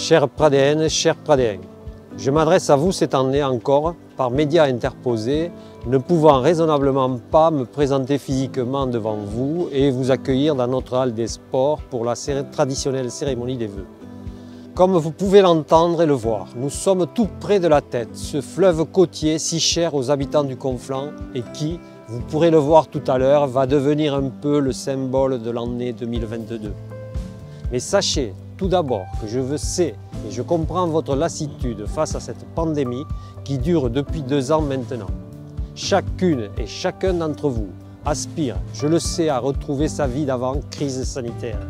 Chères Pradéennes, chers Pradéens, je m'adresse à vous cette année encore par médias interposés, ne pouvant raisonnablement pas me présenter physiquement devant vous et vous accueillir dans notre halle des sports pour la traditionnelle cérémonie des vœux. Comme vous pouvez l'entendre et le voir, nous sommes tout près de la Tête, ce fleuve côtier si cher aux habitants du Conflent et qui, vous pourrez le voir tout à l'heure, va devenir un peu le symbole de l'année 2022. Mais sachez tout d'abord que je sais et je comprends votre lassitude face à cette pandémie qui dure depuis 2 ans maintenant. Chacune et chacun d'entre vous aspire, je le sais, à retrouver sa vie d'avant crise sanitaire.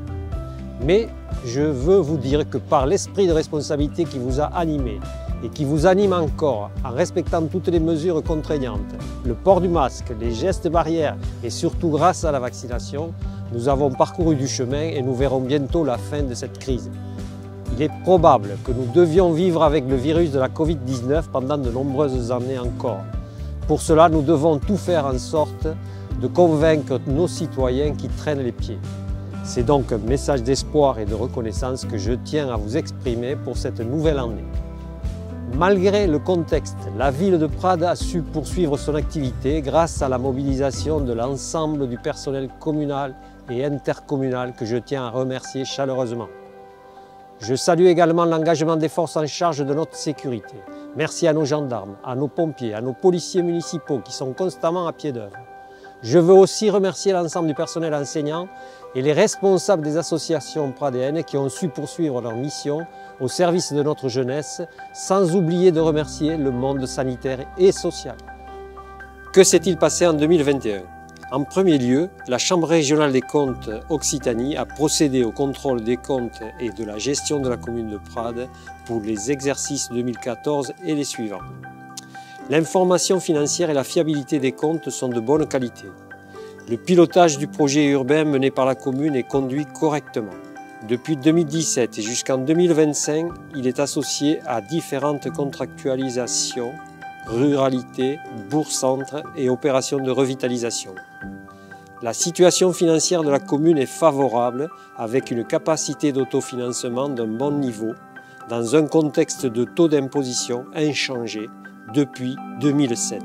Mais je veux vous dire que par l'esprit de responsabilité qui vous a animé et qui vous anime encore en respectant toutes les mesures contraignantes, le port du masque, les gestes barrières et surtout grâce à la vaccination, nous avons parcouru du chemin et nous verrons bientôt la fin de cette crise. Il est probable que nous devions vivre avec le virus de la Covid-19 pendant de nombreuses années encore. Pour cela, nous devons tout faire en sorte de convaincre nos citoyens qui traînent les pieds. C'est donc un message d'espoir et de reconnaissance que je tiens à vous exprimer pour cette nouvelle année. Malgré le contexte, la ville de Prades a su poursuivre son activité grâce à la mobilisation de l'ensemble du personnel communal et intercommunal que je tiens à remercier chaleureusement. Je salue également l'engagement des forces en charge de notre sécurité. Merci à nos gendarmes, à nos pompiers, à nos policiers municipaux qui sont constamment à pied d'œuvre. Je veux aussi remercier l'ensemble du personnel enseignant et les responsables des associations pradéennes qui ont su poursuivre leur mission au service de notre jeunesse, sans oublier de remercier le monde sanitaire et social. Que s'est-il passé en 2021 ? En premier lieu, la Chambre régionale des comptes Occitanie a procédé au contrôle des comptes et de la gestion de la commune de Prades pour les exercices 2014 et les suivants. L'information financière et la fiabilité des comptes sont de bonne qualité. Le pilotage du projet urbain mené par la commune est conduit correctement. Depuis 2017 et jusqu'en 2025, il est associé à différentes contractualisations, ruralité, bourg-centre et opérations de revitalisation. La situation financière de la commune est favorable avec une capacité d'autofinancement d'un bon niveau dans un contexte de taux d'imposition inchangé depuis 2007.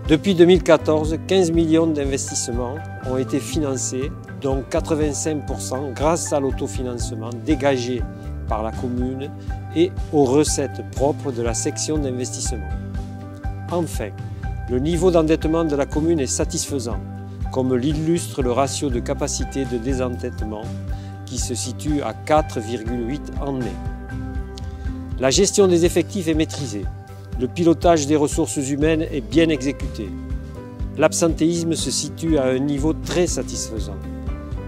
Depuis 2014, 15 millions d'investissements ont été financés, dont 85% grâce à l'autofinancement dégagé par la commune et aux recettes propres de la section d'investissement. Enfin, le niveau d'endettement de la commune est satisfaisant, comme l'illustre le ratio de capacité de désendettement qui se situe à 4,8 en mai. La gestion des effectifs est maîtrisée. Le pilotage des ressources humaines est bien exécuté. L'absentéisme se situe à un niveau très satisfaisant.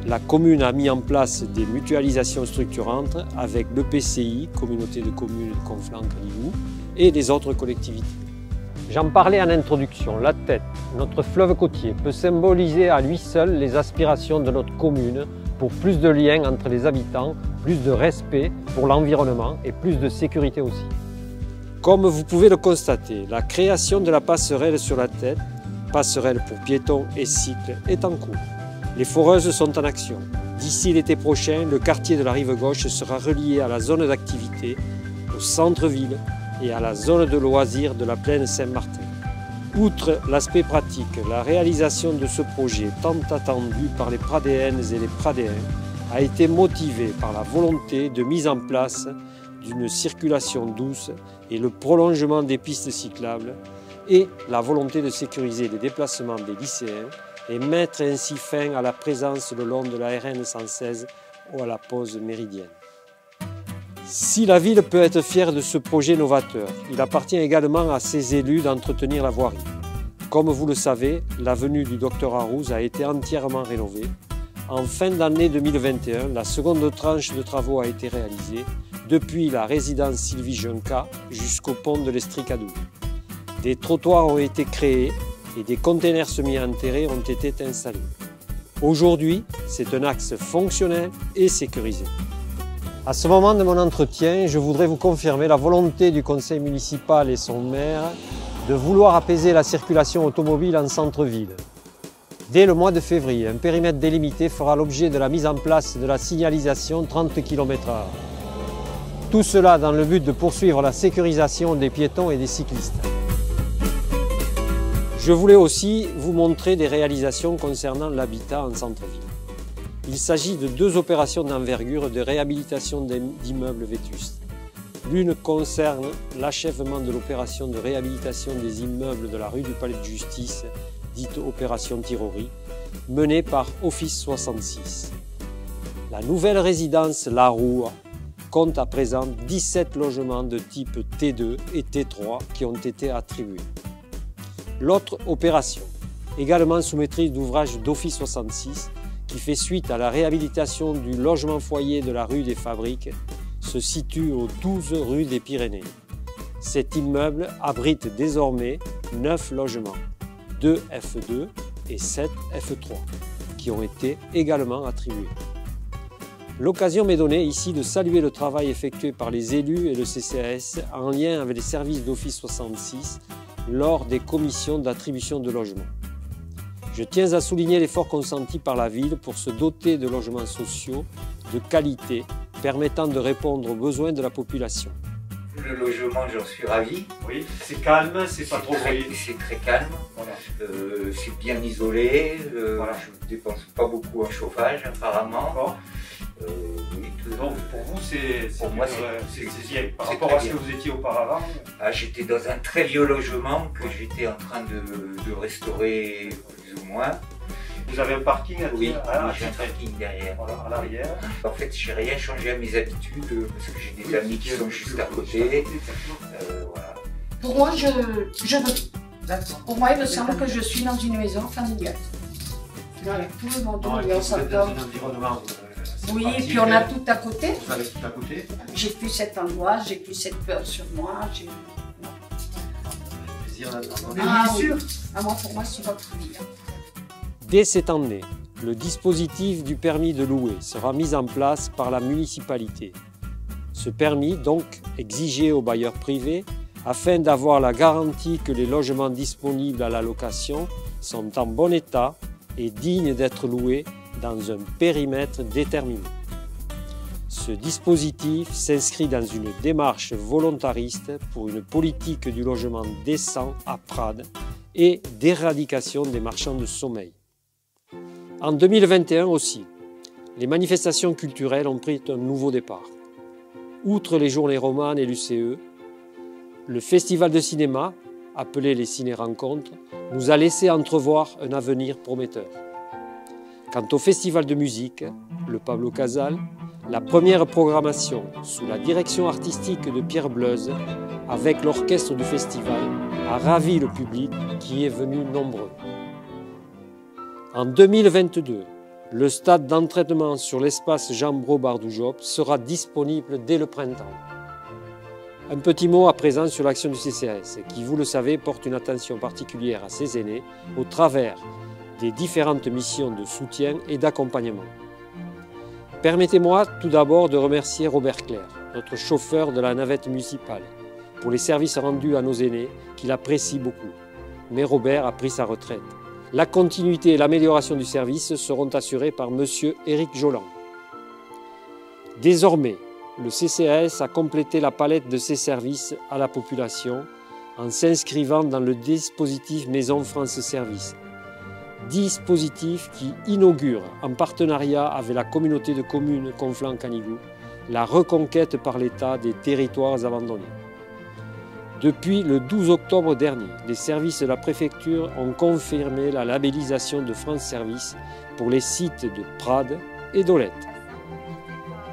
La commune a mis en place des mutualisations structurantes avec l'EPCI, Communauté de communes de Conflent-Canigou, et les autres collectivités. J'en parlais en introduction, la Tête, notre fleuve côtier, peut symboliser à lui seul les aspirations de notre commune pour plus de liens entre les habitants, plus de respect pour l'environnement et plus de sécurité aussi. Comme vous pouvez le constater, la création de la passerelle sur la Tête, passerelle pour piétons et cycles, est en cours. Les foreuses sont en action. D'ici l'été prochain, le quartier de la rive gauche sera relié à la zone d'activité, au centre-ville et à la zone de loisirs de la plaine Saint-Martin. Outre l'aspect pratique, la réalisation de ce projet tant attendu par les Pradéennes et les Pradéens a été motivée par la volonté de mise en place d'une circulation douce et le prolongement des pistes cyclables et la volonté de sécuriser les déplacements des lycéens et mettre ainsi fin à la présence le long de la RN 116 ou à la pause méridienne. Si la ville peut être fière de ce projet novateur, il appartient également à ses élus d'entretenir la voirie. Comme vous le savez, l'avenue du Docteur Arrouz a été entièrement rénovée. En fin d'année 2021, la seconde tranche de travaux a été réalisée, depuis la résidence Sylvie Junca jusqu'au pont de l'Estricadou. Des trottoirs ont été créés et des containers semi-enterrés ont été installés. Aujourd'hui, c'est un axe fonctionnel et sécurisé. À ce moment de mon entretien, je voudrais vous confirmer la volonté du conseil municipal et son maire de vouloir apaiser la circulation automobile en centre-ville. Dès le mois de février, un périmètre délimité fera l'objet de la mise en place de la signalisation 30 km/h. Tout cela dans le but de poursuivre la sécurisation des piétons et des cyclistes. Je voulais aussi vous montrer des réalisations concernant l'habitat en centre-ville. Il s'agit de 2 opérations d'envergure de réhabilitation d'immeubles vétustes. L'une concerne l'achèvement de l'opération de réhabilitation des immeubles de la rue du Palais de Justice, dite opération Tirori, menée par Office 66. La nouvelle résidence La Roue compte à présent 17 logements de type T2 et T3 qui ont été attribués. L'autre opération, également sous maîtrise d'ouvrage d'Office 66, qui fait suite à la réhabilitation du logement foyer de la rue des Fabriques, se situe au 12 rue des Pyrénées. Cet immeuble abrite désormais 9 logements, 2 F2 et 7 F3, qui ont été également attribués. L'occasion m'est donnée ici de saluer le travail effectué par les élus et le CCAS en lien avec les services d'Office 66 lors des commissions d'attribution de logements. Je tiens à souligner l'effort consenti par la ville pour se doter de logements sociaux de qualité permettant de répondre aux besoins de la population. Le logement, j'en suis ravi. Oui, c'est calme, c'est pas trop bruit. C'est très calme, voilà. C'est bien isolé, voilà. Je ne dépense pas beaucoup en chauffage apparemment. Oui, donc pour vous, c'est bien. Par rapport à ce que vous étiez auparavant? J'étais dans un très vieux logement que j'étais en train de restaurer plus ou moins. Vous avez un parking à Oui, j'ai un parking derrière. Voilà, à l'arrière. En fait, j'ai rien changé à mes habitudes parce que j'ai des amis qui sont juste à côté. Voilà. Pour moi, Pour moi, il me semble que je suis dans une maison familiale. Voilà, tout le monde, on s'entend. Oui, et puis on a tout à côté. Vous avez tout à côté. J'ai plus cette angoisse, j'ai plus cette peur sur moi. Plaisir d'entendre. Oui. Moi, pour moi, c'est votre vie. Dès cette année, le dispositif du permis de louer sera mis en place par la municipalité. Ce permis, donc, exigé aux bailleurs privés afin d'avoir la garantie que les logements disponibles à la location sont en bon état et dignes d'être loués dans un périmètre déterminé. Ce dispositif s'inscrit dans une démarche volontariste pour une politique du logement décent à Prades et d'éradication des marchands de sommeil. En 2021 aussi, les manifestations culturelles ont pris un nouveau départ. Outre les journées romanes et l'UCE, le festival de cinéma, appelé les Ciné-Rencontres, nous a laissé entrevoir un avenir prometteur. Quant au festival de musique, le Pablo Casals, la première programmation sous la direction artistique de Pierre Bleuze, avec l'orchestre du festival, a ravi le public qui est venu nombreux. En 2022, le stade d'entraînement sur l'espace Jean-Brault-Bardoujob sera disponible dès le printemps. Un petit mot à présent sur l'action du CCAS, qui, vous le savez, porte une attention particulière à ses aînés au travers des différentes missions de soutien et d'accompagnement. Permettez-moi tout d'abord de remercier Robert Clerc, notre chauffeur de la navette municipale, pour les services rendus à nos aînés qu'il apprécie beaucoup. Mais Robert a pris sa retraite. La continuité et l'amélioration du service seront assurées par M. Éric Joland. Désormais, le CCAS a complété la palette de ses services à la population en s'inscrivant dans le dispositif Maison France Service. Dispositif qui inaugure, en partenariat avec la communauté de communes Conflans-Canigou, la reconquête par l'État des territoires abandonnés. Depuis le 12 octobre dernier, les services de la préfecture ont confirmé la labellisation de France Service pour les sites de Prades et d'Olette.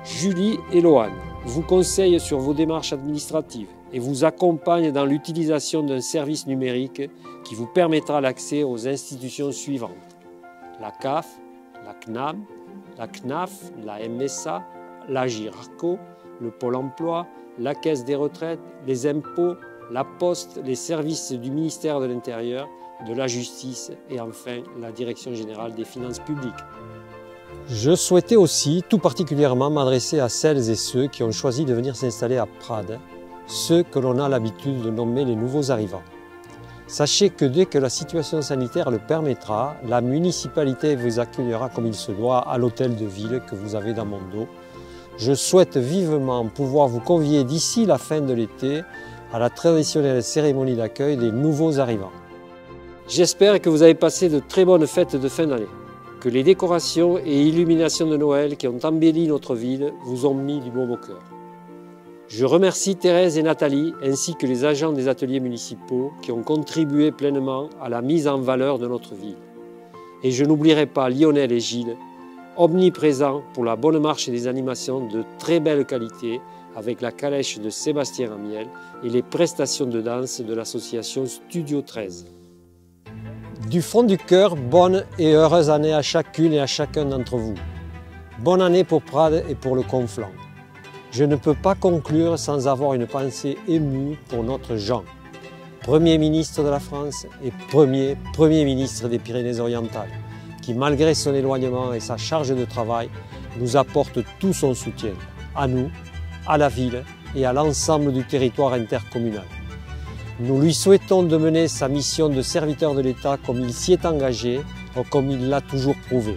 Julie et Loane vous conseillent sur vos démarches administratives et vous accompagnent dans l'utilisation d'un service numérique qui vous permettra l'accès aux institutions suivantes: la CAF, la CNAM, la CNAF, la MSA, la GIRARCO, le Pôle emploi, la Caisse des retraites, les impôts, la Poste, les services du ministère de l'Intérieur, de la Justice et enfin la Direction générale des finances publiques. Je souhaitais aussi tout particulièrement m'adresser à celles et ceux qui ont choisi de venir s'installer à Prades, ceux que l'on a l'habitude de nommer les nouveaux arrivants. Sachez que dès que la situation sanitaire le permettra, la municipalité vous accueillera comme il se doit à l'hôtel de ville que vous avez dans mon dos, Je souhaite vivement pouvoir vous convier d'ici la fin de l'été à la traditionnelle cérémonie d'accueil des nouveaux arrivants. J'espère que vous avez passé de très bonnes fêtes de fin d'année, que les décorations et illuminations de Noël qui ont embelli notre ville vous ont mis du baume au cœur. Je remercie Thérèse et Nathalie ainsi que les agents des ateliers municipaux qui ont contribué pleinement à la mise en valeur de notre ville. Et je n'oublierai pas Lionel et Gilles, omniprésents pour la bonne marche des animations de très belle qualité avec la calèche de Sébastien Ramiel et les prestations de danse de l'association Studio 13. Du fond du cœur, bonne et heureuse année à chacune et à chacun d'entre vous. Bonne année pour Prades et pour le Conflent. Je ne peux pas conclure sans avoir une pensée émue pour notre Jean, Premier ministre de la France et Premier ministre des Pyrénées-Orientales, qui malgré son éloignement et sa charge de travail, nous apporte tout son soutien, à nous, à la ville et à l'ensemble du territoire intercommunal. Nous lui souhaitons de mener sa mission de serviteur de l'État comme il s'y est engagé, comme il l'a toujours prouvé.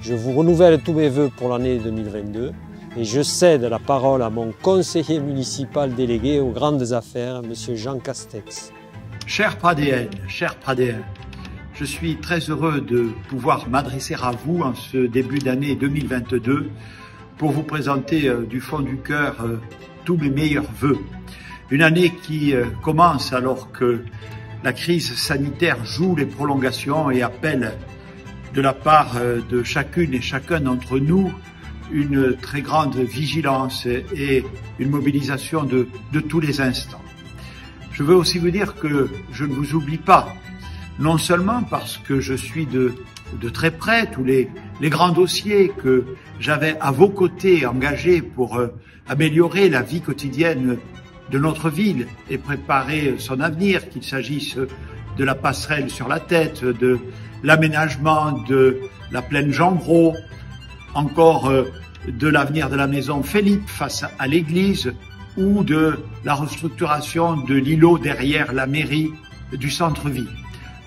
Je vous renouvelle tous mes vœux pour l'année 2022 et je cède la parole à mon conseiller municipal délégué aux grandes affaires, M. Jean Castex. Chers Pradéennes, chers Pradéens, je suis très heureux de pouvoir m'adresser à vous en ce début d'année 2022 pour vous présenter du fond du cœur tous mes meilleurs vœux. Une année qui commence alors que la crise sanitaire joue les prolongations et appelle de la part de chacune et chacun d'entre nous une très grande vigilance et une mobilisation de tous les instants. Je veux aussi vous dire que je ne vous oublie pas, non seulement parce que je suis de très près tous les grands dossiers que j'avais à vos côtés engagés pour améliorer la vie quotidienne de notre ville et préparer son avenir, qu'il s'agisse de la passerelle sur la tête, de l'aménagement de la plaine Jean Gros, encore de l'avenir de la maison Philippe face à l'église ou de la restructuration de l'îlot derrière la mairie du centre-ville.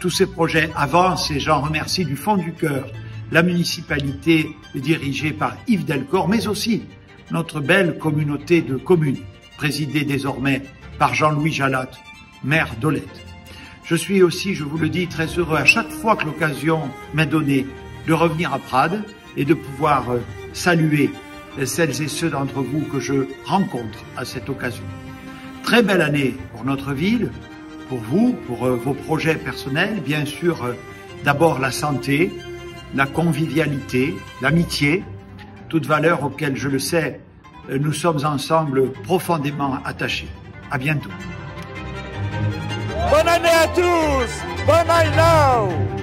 Tous ces projets avancent et j'en remercie du fond du cœur la municipalité dirigée par Yves Delcor, mais aussi notre belle communauté de communes, présidée désormais par Jean-Louis Jalat, maire d'Olette. Je suis aussi, je vous le dis, très heureux à chaque fois que l'occasion m'est donnée de revenir à Prades et de pouvoir saluer celles et ceux d'entre vous que je rencontre à cette occasion. Très belle année pour notre ville, pour vous, pour vos projets personnels, bien sûr, d'abord la santé, la convivialité, l'amitié, toutes valeurs auxquelles, je le sais, nous sommes ensemble profondément attachés. À bientôt. Bonne année à tous! Bonne année now!